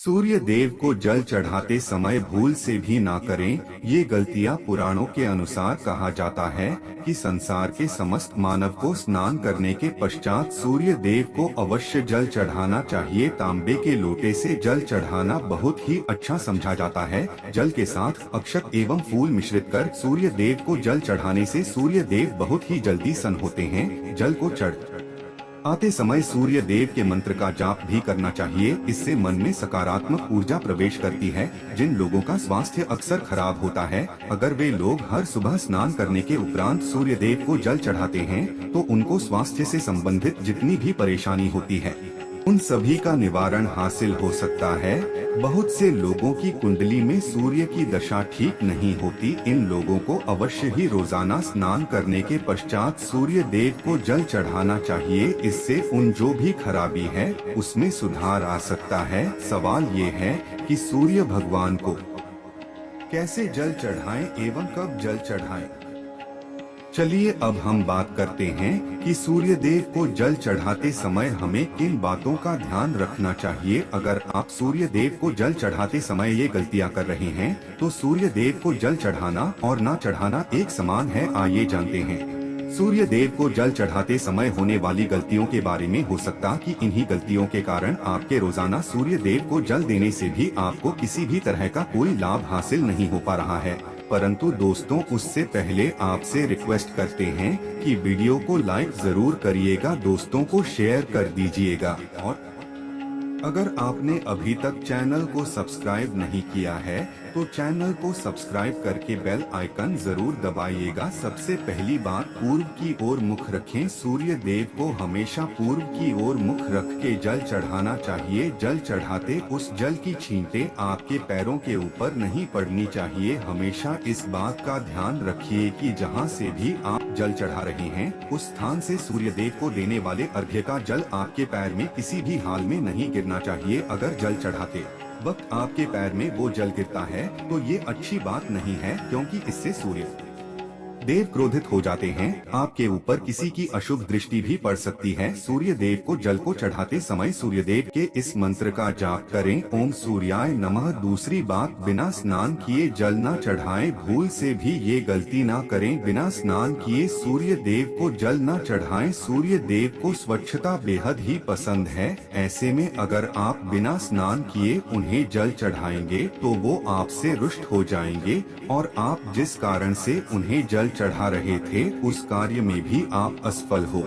सूर्य देव को जल चढ़ाते समय भूल से भी ना करें। ये गलतियां पुराणों के अनुसार कहा जाता है कि संसार के समस्त मानव को स्नान करने के पश्चात सूर्य देव को अवश्य जल चढ़ाना चाहिए। तांबे के लोटे से जल चढ़ाना बहुत ही अच्छा समझा जाता है। जल के साथ अक्षत एवं फूल मिश्रित कर सूर्य देव को जल चढ़ाने से सूर्य देव बहुत ही जल्दी सन्न होते हैं। जल को चढ़ आते समय सूर्य देव के मंत्र का जाप भी करना चाहिए। इससे मन में सकारात्मक ऊर्जा प्रवेश करती है। जिन लोगों का स्वास्थ्य अक्सर खराब होता है, अगर वे लोग हर सुबह स्नान करने के उपरांत सूर्य देव को जल चढ़ाते हैं तो उनको स्वास्थ्य से संबंधित जितनी भी परेशानी होती है उन सभी का निवारण हासिल हो सकता है। बहुत से लोगों की कुंडली में सूर्य की दशा ठीक नहीं होती। इन लोगों को अवश्य ही रोजाना स्नान करने के पश्चात सूर्य देव को जल चढ़ाना चाहिए। इससे उन जो भी खराबी है उसमें सुधार आ सकता है। सवाल ये है कि सूर्य भगवान को कैसे जल चढ़ाएं एवं कब जल चढ़ाएं। चलिए अब हम बात करते हैं कि सूर्य देव को जल चढ़ाते समय हमें किन बातों का ध्यान रखना चाहिए। अगर आप सूर्य देव को जल चढ़ाते समय ये गलतियां कर रहे हैं तो सूर्य देव को जल चढ़ाना और ना चढ़ाना एक समान है। आइए जानते हैं सूर्य देव को जल चढ़ाते समय होने वाली गलतियों के बारे में। हो सकता कि इन्हीं गलतियों के कारण आपके रोजाना सूर्य देव को जल देने से भी आपको किसी भी तरह का कोई लाभ हासिल नहीं हो पा रहा है। परंतु दोस्तों, उससे पहले आपसे रिक्वेस्ट करते हैं कि वीडियो को लाइक जरूर करिएगा, दोस्तों को शेयर कर दीजिएगा और अगर आपने अभी तक चैनल को सब्सक्राइब नहीं किया है तो चैनल को सब्सक्राइब करके बेल आइकन जरूर दबाइएगा। सबसे पहली बात, पूर्व की ओर मुख रखें। सूर्य देव को हमेशा पूर्व की ओर मुख रख के जल चढ़ाना चाहिए। जल चढ़ाते उस जल की छींटे आपके पैरों के ऊपर नहीं पड़नी चाहिए। हमेशा इस बात का ध्यान रखिए कि जहां से भी आप जल चढ़ा रहे हैं उस स्थान से सूर्य देव को देने वाले अर्घ्य का जल आपके पैर में किसी भी हाल में नहीं गिरना चाहिए। अगर जल चढ़ाते वक्त आपके पैर में वो जल गिरता है तो ये अच्छी बात नहीं है, क्योंकि इससे सूर्य देव क्रोधित हो जाते हैं। आपके ऊपर किसी की अशुभ दृष्टि भी पड़ सकती है। सूर्य देव को जल को चढ़ाते समय सूर्य देव के इस मंत्र का जाप करें, ओम सूर्याय नमः। दूसरी बात, बिना स्नान किए जल न चढ़ाएं। भूल से भी ये गलती ना करें। बिना स्नान किए सूर्य देव को जल न चढ़ाएं। सूर्य देव को स्वच्छता बेहद ही पसंद है। ऐसे में अगर आप बिना स्नान किए उन्हें जल चढ़ाएंगे तो वो आपसे रुष्ट हो जाएंगे और आप जिस कारण से उन्हें जल चढ़ा रहे थे उस कार्य में भी आप असफल हो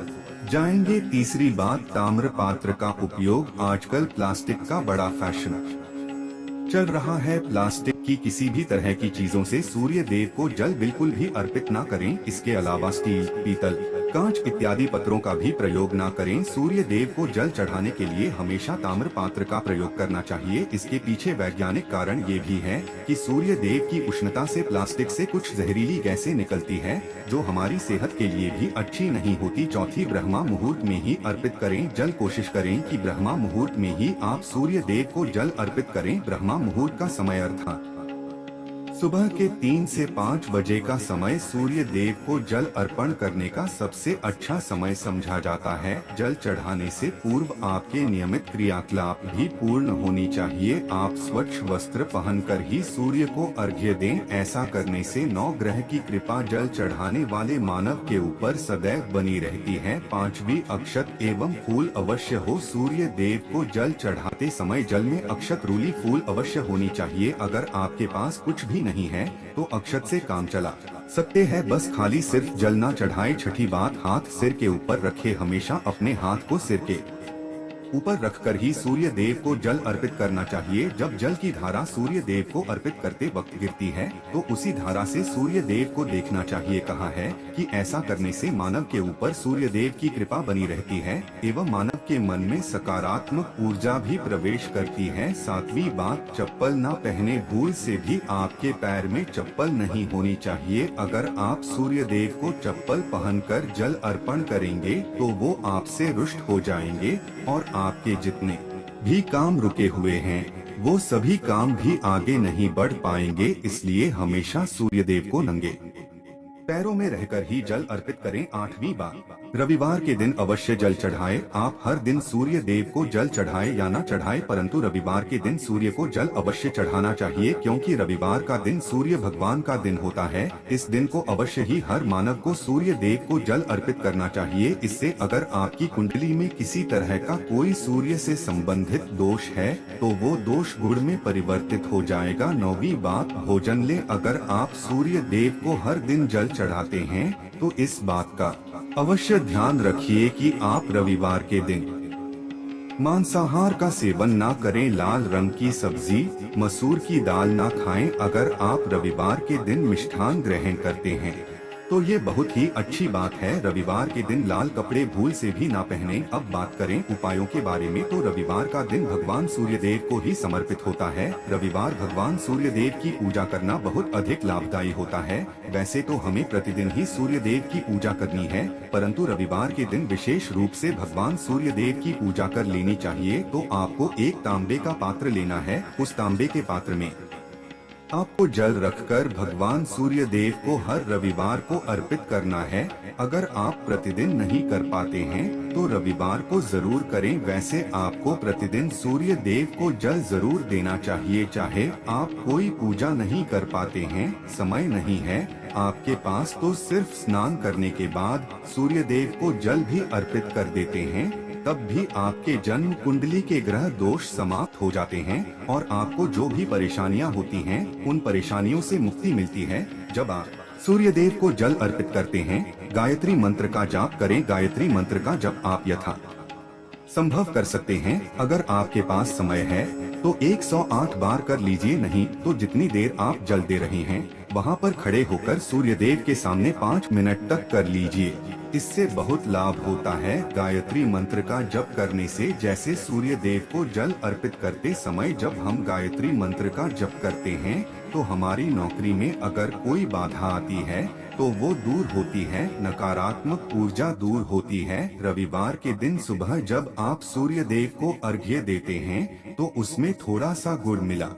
जाएंगे। तीसरी बात, ताम्र पात्र का उपयोग। आजकल प्लास्टिक का बड़ा फैशन चल रहा है। प्लास्टिक की किसी भी तरह की चीजों से सूर्य देव को जल बिल्कुल भी अर्पित ना करें। इसके अलावा स्टील, पीतल, कांच इत्यादि पत्रों का भी प्रयोग ना करें। सूर्य देव को जल चढ़ाने के लिए हमेशा ताम्र पात्र का प्रयोग करना चाहिए। इसके पीछे वैज्ञानिक कारण ये भी है कि सूर्य देव की उष्णता से प्लास्टिक से कुछ जहरीली गैसें निकलती है जो हमारी सेहत के लिए भी अच्छी नहीं होती। चौथी, ब्रह्मा मुहूर्त में ही अर्पित करें जल। कोशिश करें कि ब्रह्मा मुहूर्त में ही आप सूर्य देव को जल अर्पित करें। ब्रह्मा मुहूर्त का समय अर्थात सुबह के 3 से 5 बजे का समय सूर्य देव को जल अर्पण करने का सबसे अच्छा समय समझा जाता है। जल चढ़ाने से पूर्व आपके नियमित क्रियाकलाप भी पूर्ण होनी चाहिए। आप स्वच्छ वस्त्र पहनकर ही सूर्य को अर्घ्य दें। ऐसा करने से 9 ग्रह की कृपा जल चढ़ाने वाले मानव के ऊपर सदैव बनी रहती है। पांचवी, अक्षत एवं फूल अवश्य हो। सूर्य देव को जल चढ़ाते समय जल में अक्षत रूली फूल अवश्य होनी चाहिए। अगर आपके पास कुछ भी नहीं है तो अक्षत से काम चला सकते हैं, बस खाली सिर्फ जल ना चढ़ाएं। छठी बात, हाथ सिर के ऊपर रखे। हमेशा अपने हाथ को सिर के ऊपर रखकर ही सूर्य देव को जल अर्पित करना चाहिए। जब जल की धारा सूर्य देव को अर्पित करते वक्त गिरती है तो उसी धारा से सूर्य देव को देखना चाहिए। कहा है कि ऐसा करने से मानव के ऊपर सूर्य देव की कृपा बनी रहती है एवं मानव के मन में सकारात्मक ऊर्जा भी प्रवेश करती है। सातवीं बात, चप्पल ना पहने। भूल से भी आपके पैर में चप्पल नहीं होनी चाहिए। अगर आप सूर्य देव को चप्पल पहनकर जल अर्पण करेंगे तो वो आपसे रुष्ट हो जाएंगे और आपके जितने भी काम रुके हुए हैं वो सभी काम भी आगे नहीं बढ़ पाएंगे। इसलिए हमेशा सूर्य देव को नंगे पैरों में रहकर ही जल अर्पित करें। आठवीं बात, रविवार के दिन अवश्य जल चढ़ाएं। आप हर दिन सूर्य देव को जल चढ़ाएं या न चढ़ाएं, परंतु रविवार के दिन सूर्य को जल अवश्य चढ़ाना चाहिए, क्योंकि रविवार का दिन सूर्य भगवान का दिन होता है। इस दिन को अवश्य ही हर मानव को सूर्य देव को जल अर्पित करना चाहिए। इससे अगर आपकी कुंडली में किसी तरह का कोई सूर्य से संबंधित दोष है तो वो दोष गुण में परिवर्तित हो जाएगा। 9वीं बात, भोजन ले। अगर आप सूर्य देव को हर दिन जल चढ़ाते हैं तो इस बात का अवश्य ध्यान रखिए कि आप रविवार के दिन मांसाहार का सेवन ना करें। लाल रंग की सब्जी, मसूर की दाल ना खाएं। अगर आप रविवार के दिन मिष्ठान ग्रहण करते हैं तो ये बहुत ही अच्छी बात है। रविवार के दिन लाल कपड़े भूल से भी ना पहने। अब बात करें उपायों के बारे में, तो रविवार का दिन भगवान सूर्य देव को ही समर्पित होता है। रविवार भगवान सूर्य देव की पूजा करना बहुत अधिक लाभदायी होता है। वैसे तो हमें प्रतिदिन ही सूर्य देव की पूजा करनी है, परंतु रविवार के दिन विशेष रूप से भगवान सूर्य देव की पूजा कर लेनी चाहिए। तो आपको एक तांबे का पात्र लेना है। उस तांबे के पात्र में आपको जल रखकर भगवान सूर्य देव को हर रविवार को अर्पित करना है। अगर आप प्रतिदिन नहीं कर पाते हैं तो रविवार को जरूर करें। वैसे आपको प्रतिदिन सूर्य देव को जल जरूर देना चाहिए। चाहे आप कोई पूजा नहीं कर पाते हैं, समय नहीं है आपके पास, तो सिर्फ स्नान करने के बाद सूर्य देव को जल भी अर्पित कर देते हैं, तब भी आपके जन्म कुंडली के ग्रह दोष समाप्त हो जाते हैं और आपको जो भी परेशानियां होती हैं उन परेशानियों से मुक्ति मिलती है। जब आप सूर्य देव को जल अर्पित करते हैं, गायत्री मंत्र का जाप करें। गायत्री मंत्र का जप आप यथा संभव कर सकते हैं। अगर आपके पास समय है तो 108 बार कर लीजिए, नहीं तो जितनी देर आप जल दे रहे हैं वहां पर खड़े होकर सूर्य देव के सामने 5 मिनट तक कर लीजिए। इससे बहुत लाभ होता है। गायत्री मंत्र का जप करने से, जैसे सूर्य देव को जल अर्पित करते समय जब हम गायत्री मंत्र का जप करते हैं तो हमारी नौकरी में अगर कोई बाधा आती है तो वो दूर होती है, नकारात्मक ऊर्जा दूर होती है। रविवार के दिन सुबह जब आप सूर्य देव को अर्घ्य देते हैं तो उसमें थोड़ा सा गुड़ मिला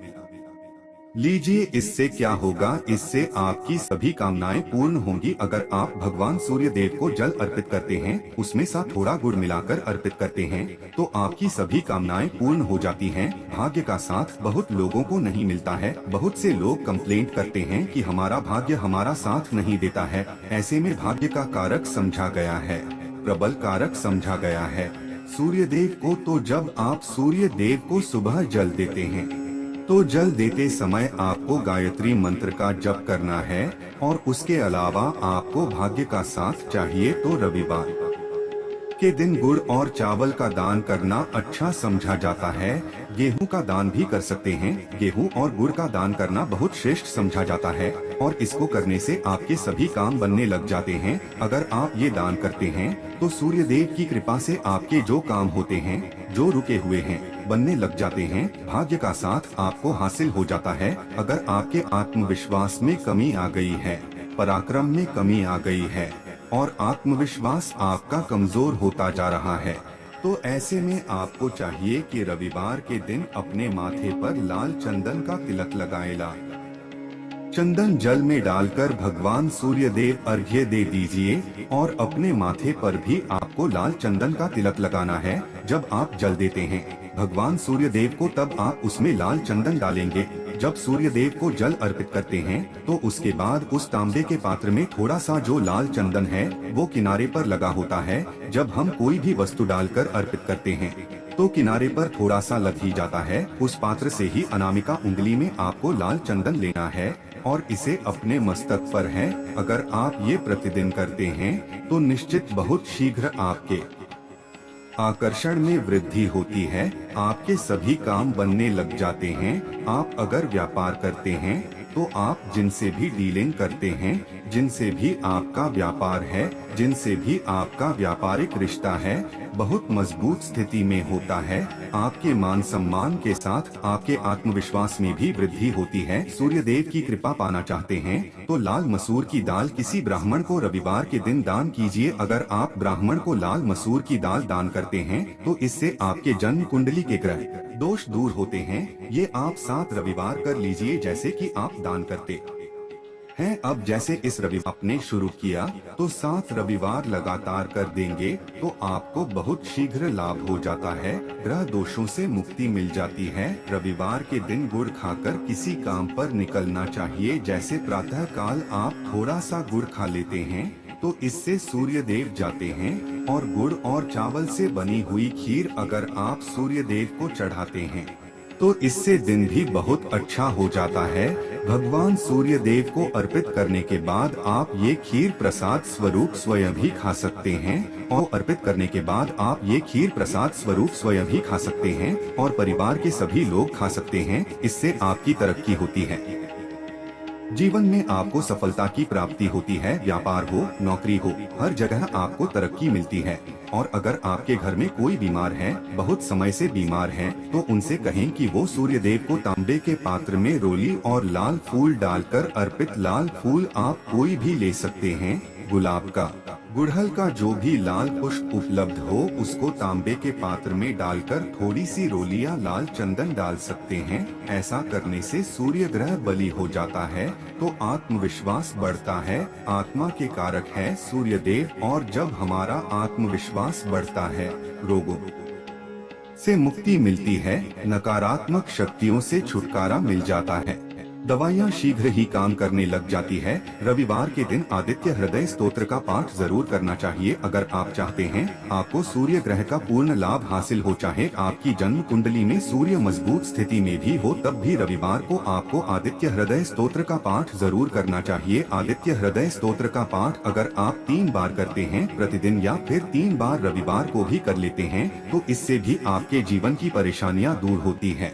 लीजिए। इससे क्या होगा, इससे आपकी सभी कामनाएं पूर्ण होंगी। अगर आप भगवान सूर्य देव को जल अर्पित करते हैं, उसमें सा थोड़ा गुड़ मिलाकर अर्पित करते हैं तो आपकी सभी कामनाएं पूर्ण हो जाती हैं। भाग्य का साथ बहुत लोगों को नहीं मिलता है। बहुत से लोग कंप्लेंट करते हैं कि हमारा भाग्य हमारा साथ नहीं देता है। ऐसे में भाग्य का कारक समझा गया है, प्रबल कारक समझा गया है सूर्य देव को। तो जब आप सूर्य देव को सुबह जल देते हैं तो जल देते समय आपको गायत्री मंत्र का जप करना है और उसके अलावा आपको भाग्य का साथ चाहिए तो रविवार के दिन गुड़ और चावल का दान करना अच्छा समझा जाता है। गेहूं का दान भी कर सकते हैं। गेहूं और गुड़ का दान करना बहुत श्रेष्ठ समझा जाता है और इसको करने से आपके सभी काम बनने लग जाते हैं। अगर आप ये दान करते हैं तो सूर्य देव की कृपा से आपके जो काम होते हैं, जो रुके हुए हैं, बनने लग जाते हैं। भाग्य का साथ आपको हासिल हो जाता है। अगर आपके आत्मविश्वास में कमी आ गई है, पराक्रम में कमी आ गई है और आत्मविश्वास आपका कमजोर होता जा रहा है, तो ऐसे में आपको चाहिए कि रविवार के दिन अपने माथे पर लाल चंदन का तिलक लगाएं। लाल चंदन जल में डालकर भगवान सूर्य देव अर्घ्य दे दीजिए और अपने माथे पर भी आपको लाल चंदन का तिलक लगाना है। जब आप जल देते हैं भगवान सूर्य देव को, तब आप उसमें लाल चंदन डालेंगे। जब सूर्य देव को जल अर्पित करते हैं तो उसके बाद उस तांबे के पात्र में थोड़ा सा जो लाल चंदन है वो किनारे पर लगा होता है। जब हम कोई भी वस्तु डालकर अर्पित करते हैं तो किनारे पर थोड़ा सा लग ही जाता है। उस पात्र से ही अनामिका उंगली में आपको लाल चंदन लेना है और इसे अपने मस्तक पर है। अगर आप ये प्रतिदिन करते हैं तो निश्चित बहुत शीघ्र आपके आकर्षण में वृद्धि होती है। आपके सभी काम बनने लग जाते हैं। आप अगर व्यापार करते हैं तो आप जिनसे भी डीलिंग करते हैं, जिनसे भी आपका व्यापार है, जिनसे भी आपका व्यापारिक रिश्ता है, बहुत मजबूत स्थिति में होता है। आपके मान सम्मान के साथ आपके आत्मविश्वास में भी वृद्धि होती है। सूर्य देव की कृपा पाना चाहते हैं तो लाल मसूर की दाल किसी ब्राह्मण को रविवार के दिन दान कीजिए। अगर आप ब्राह्मण को लाल मसूर की दाल दान करते हैं तो इससे आपके जन्म कुंडली के ग्रह दोष दूर होते हैं। ये आप 7 रविवार कर लीजिए जैसे कि आप दान करते हैं। अब जैसे इस रविवार आपने शुरू किया तो 7 रविवार लगातार कर देंगे तो आपको बहुत शीघ्र लाभ हो जाता है। ग्रह दोषों से मुक्ति मिल जाती है। रविवार के दिन गुड़ खाकर किसी काम पर निकलना चाहिए। जैसे प्रातः काल आप थोड़ा सा गुड़ खा लेते हैं तो इससे सूर्य देव जाते हैं, और गुड़ और चावल से बनी हुई खीर अगर आप सूर्य देव को चढ़ाते हैं तो इससे दिन भी बहुत अच्छा हो जाता है। भगवान सूर्य देव को अर्पित करने के बाद आप ये खीर प्रसाद स्वरूप स्वयं भी खा सकते हैं, और अर्पित करने के बाद आप ये खीर प्रसाद स्वरूप स्वयं भी खा सकते हैं और परिवार के सभी लोग खा सकते हैं। इससे आपकी तरक्की होती है, जीवन में आपको सफलता की प्राप्ति होती है। व्यापार हो, नौकरी हो, हर जगह आपको तरक्की मिलती है। और अगर आपके घर में कोई बीमार है, बहुत समय से बीमार है, तो उनसे कहें कि वो सूर्य देव को तांबे के पात्र में रोली और लाल फूल डालकर अर्पित। लाल फूल आप कोई भी ले सकते हैं, गुलाब का, गुड़हल का, जो भी लाल पुष्प उपलब्ध हो उसको तांबे के पात्र में डालकर थोड़ी सी रोली या लाल चंदन डाल सकते हैं। ऐसा करने से सूर्य ग्रह बली हो जाता है तो आत्मविश्वास बढ़ता है। आत्मा के कारक है सूर्य देव, और जब हमारा आत्मविश्वास बढ़ता है रोगों से मुक्ति मिलती है, नकारात्मक शक्तियों से छुटकारा मिल जाता है, दवाइयाँ शीघ्र ही काम करने लग जाती है। रविवार के दिन आदित्य हृदय स्तोत्र का पाठ जरूर करना चाहिए। अगर आप चाहते हैं आपको सूर्य ग्रह का पूर्ण लाभ हासिल हो, चाहे आपकी जन्म कुंडली में सूर्य मजबूत स्थिति में भी हो, तब भी रविवार को आपको आदित्य हृदय स्तोत्र का पाठ जरूर करना चाहिए। आदित्य हृदय स्तोत्र का पाठ अगर आप 3 बार करते हैं प्रतिदिन, या फिर 3 बार रविवार को भी कर लेते हैं, तो इससे भी आपके जीवन की परेशानियां दूर होती है।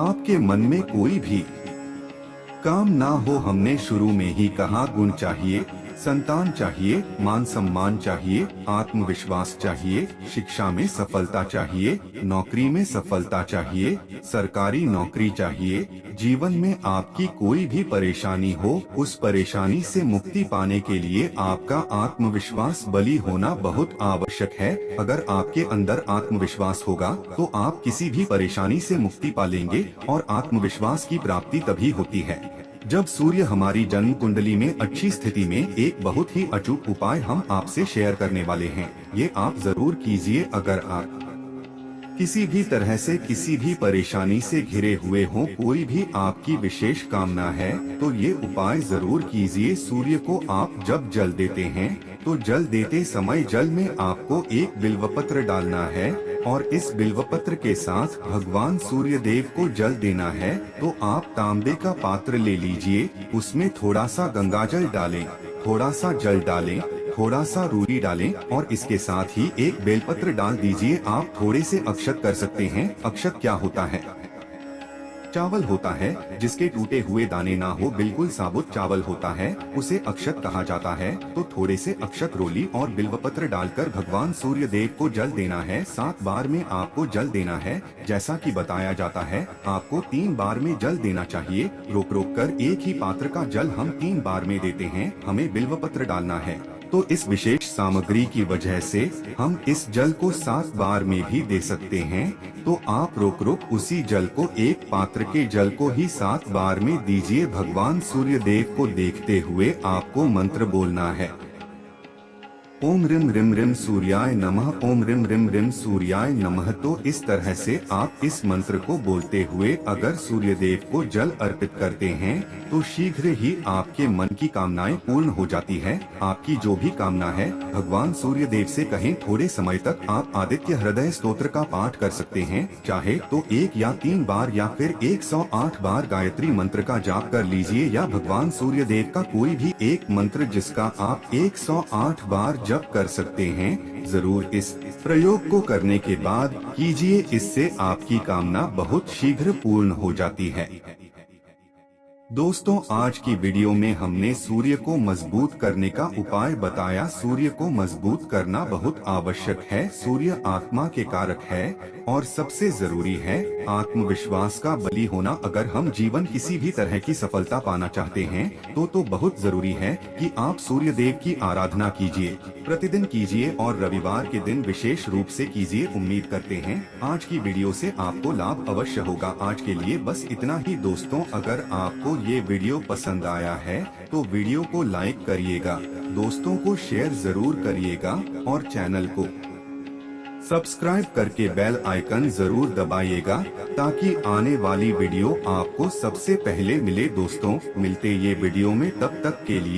आपके मन में कोई भी काम ना हो, हमने शुरू में ही कहा, गुण चाहिए, संतान चाहिए, मान सम्मान चाहिए, आत्मविश्वास चाहिए, शिक्षा में सफलता चाहिए, नौकरी में सफलता चाहिए, सरकारी नौकरी चाहिए। जीवन में आपकी कोई भी परेशानी हो, उस परेशानी से मुक्ति पाने के लिए आपका आत्मविश्वास बली होना बहुत आवश्यक है। अगर आपके अंदर आत्मविश्वास होगा तो आप किसी भी परेशानी से मुक्ति पा लेंगे, और आत्मविश्वास की प्राप्ति तभी होती है जब सूर्य हमारी जन्म कुंडली में अच्छी स्थिति में। एक बहुत ही अचूक उपाय हम आपसे शेयर करने वाले हैं, ये आप जरूर कीजिए। अगर आप किसी भी तरह से किसी भी परेशानी से घिरे हुए हों, कोई भी आपकी विशेष कामना है, तो ये उपाय जरूर कीजिए। सूर्य को आप जब जल देते हैं तो जल देते समय जल में आपको एक बिल्वपत्र डालना है, और इस बिल्वपत्र के साथ भगवान सूर्य देव को जल देना है। तो आप तांबे का पात्र ले लीजिए, उसमें थोड़ा सा गंगाजल डालें, थोड़ा सा जल डालें, थोड़ा सा रूई डालें, और इसके साथ ही एक बेलपत्र डाल दीजिए। आप थोड़े से अक्षत कर सकते हैं। अक्षत क्या होता है? चावल होता है जिसके टूटे हुए दाने ना हो, बिल्कुल साबुत चावल होता है, उसे अक्षत कहा जाता है। तो थोड़े से अक्षत, रोली और बिल्वपत्र डालकर भगवान सूर्य देव को जल देना है। 7 बार में आपको जल देना है। जैसा कि बताया जाता है आपको 3 बार में जल देना चाहिए। रोक रोक कर एक ही पात्र का जल हम 3 बार में देते हैं। हमें बिल्वपत्र डालना है, तो इस विशेष सामग्री की वजह से हम इस जल को 7 बार में भी दे सकते हैं। तो आप रोक रोक उसी जल को, एक पात्र के जल को ही 7 बार में दीजिए। भगवान सूर्य देव को देखते हुए आपको मंत्र बोलना है, ओम रिम रिम रिम सूर्याय नमः, ओम रिम रिम रिम सूर्याय नमः। तो इस तरह से आप इस मंत्र को बोलते हुए अगर सूर्य देव को जल अर्पित करते हैं तो शीघ्र ही आपके मन की कामनाएं पूर्ण हो जाती है। आपकी जो भी कामना है भगवान सूर्य देव से कहें। थोड़े समय तक आप आदित्य हृदय स्तोत्र का पाठ कर सकते हैं, चाहे तो 1 या 3 बार या फिर 108 बार गायत्री मंत्र का जाप कर लीजिए, या भगवान सूर्य देव का कोई भी एक मंत्र जिसका आप 108 बार जप कर सकते हैं। जरूर इस प्रयोग को करने के बाद कीजिए, इससे आपकी कामना बहुत शीघ्र पूर्ण हो जाती है। दोस्तों, आज की वीडियो में हमने सूर्य को मजबूत करने का उपाय बताया। सूर्य को मजबूत करना बहुत आवश्यक है। सूर्य आत्मा के कारक है और सबसे जरूरी है आत्मविश्वास का बली होना। अगर हम जीवन किसी भी तरह की सफलता पाना चाहते हैं तो बहुत जरूरी है कि आप सूर्य देव की आराधना कीजिए, प्रतिदिन कीजिए और रविवार के दिन विशेष रूप से कीजिए। उम्मीद करते हैं आज की वीडियो से आपको लाभ अवश्य होगा। आज के लिए बस इतना ही दोस्तों। अगर आपको ये वीडियो पसंद आया है तो वीडियो को लाइक करिएगा, दोस्तों को शेयर जरूर करिएगा और चैनल को सब्सक्राइब करके बेल आइकन जरूर दबाइएगा ताकि आने वाली वीडियो आपको सबसे पहले मिले। दोस्तों मिलते ये वीडियो में, तब तक के लिए